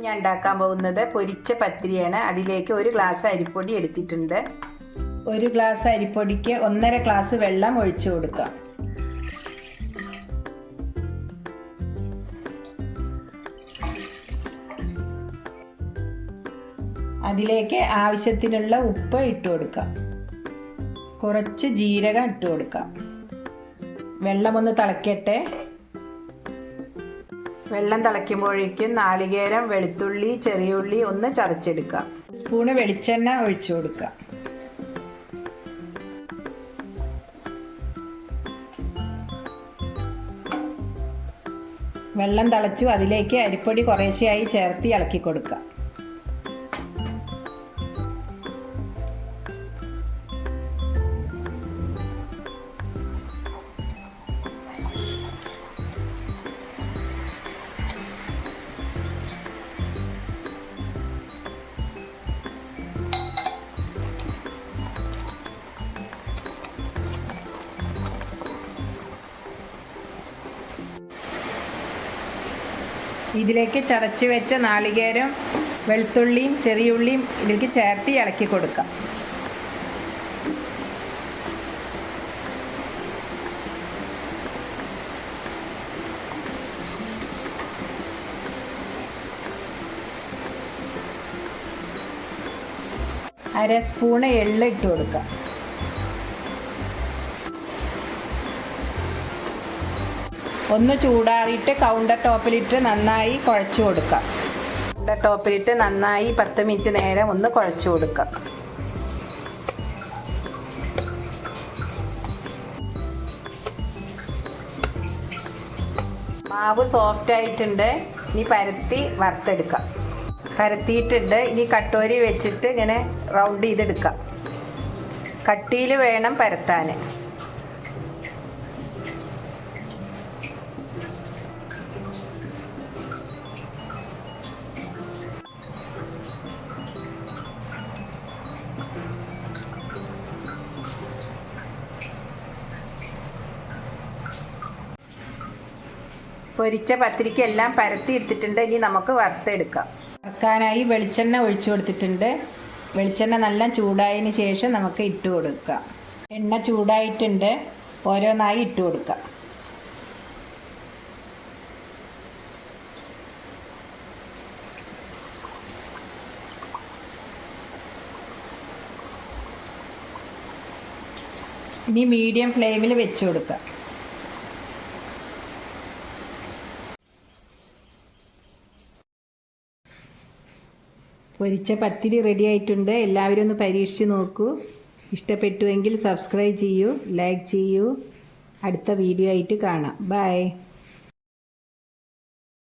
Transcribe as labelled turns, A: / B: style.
A: ഞാൻ ഉണ്ടാക്കാൻ പോകുന്നത് പൊരിച്ച പത്തിരിയാണ്. അതിലേക്ക് 1 ഗ്ലാസ് അരിപ്പൊടി എടുത്തിട്ടുണ്ട്. 1 ഗ്ലാസ് അരിപ്പൊടിക്ക് 1.5 ഗ്ലാസ് വെള്ളം ഒഴിച്ചു കൊടുക്കാം. അതിലേക്ക് ആവശ്യത്തിനുള്ള ഉപ്പ് ഇട്ട് കൊടുക്കാം. കുറച്ച് ജീരകം ഇട്ട് കൊടുക്കാം. വെള്ളം ഒന്ന് തിളയ്ക്കട്ടെ. വെള്ളം തിളയ്ക്കുമ്പോഴേക്കും നാളികേരം, വെളുത്തുള്ളി, ചെറിയുള്ളി ഒന്ന് ചതച്ചെടുക്കാം. 1 സ്പൂണ് വെളിച്ചെണ്ണ ഒഴിച്ചു കൊടുക്കാം. വെള്ളം തിളച്ചു. അതിലേക്ക് അരിപ്പൊടി കുറേശ്ശെയായി ചേർത്ത് ഇളക്കി കൊടുക്കാം. ഇതിലേക്ക് ചതച്ച് വെച്ച നാളികേരം, വെളുത്തുള്ളിയും ചെറിയുള്ളിയും ഇതിലേക്ക് ചേർത്ത് ഇളക്കി കൊടുക്കാം. അര സ്പൂണ് എള്ള് ഇട്ട് കൊടുക്കാം. ഒന്ന് ചൂടാറിയിട്ട് കൗണ്ടർ ടോപ്പിലിട്ട് നന്നായി കുഴച്ചു കൊടുക്കാം. കൗണ്ടർ ടോപ്പിലിട്ട് നന്നായി 10 മിനിറ്റ് നേരം ഒന്ന് കുഴച്ചു കൊടുക്കാം. മാവ് സോഫ്റ്റ് ആയിട്ടുണ്ട്. ഇനി പരത്തി വറുത്തെടുക്കാം. പരത്തിയിട്ടുണ്ട്. ഇനി കട്ടോരി വെച്ചിട്ട് ഇങ്ങനെ റൗണ്ട് ചെയ്തെടുക്കാം. കട്ടിയിൽ വേണം പരത്താൻ. പൊരിച്ച പത്തിരിക്കെല്ലാം പരത്തി എടുത്തിട്ടുണ്ട്. ഇനി നമുക്ക് വറുത്തെടുക്കാം. വറുക്കാനായി വെളിച്ചെണ്ണ ഒഴിച്ചു കൊടുത്തിട്ടുണ്ട്. വെളിച്ചെണ്ണ നല്ല ചൂടായതിന് ശേഷം നമുക്ക് ഇട്ട് കൊടുക്കാം. എണ്ണ ചൂടായിട്ടുണ്ട്. ഓരോന്നായി ഇട്ട് കൊടുക്കാം. ഇനി മീഡിയം ഫ്ലെയിമിൽ വെച്ച് കൊടുക്കാം. പൊരിച്ച പത്തിരി റെഡി ആയിട്ടുണ്ട്. എല്ലാവരും ഒന്ന് പരീക്ഷിച്ച് നോക്കൂ. ഇഷ്ടപ്പെട്ടുവെങ്കിൽ സബ്സ്ക്രൈബ് ചെയ്യൂ, ലൈക്ക് ചെയ്യൂ. അടുത്ത വീഡിയോ ആയിട്ട് കാണാം. ബൈ.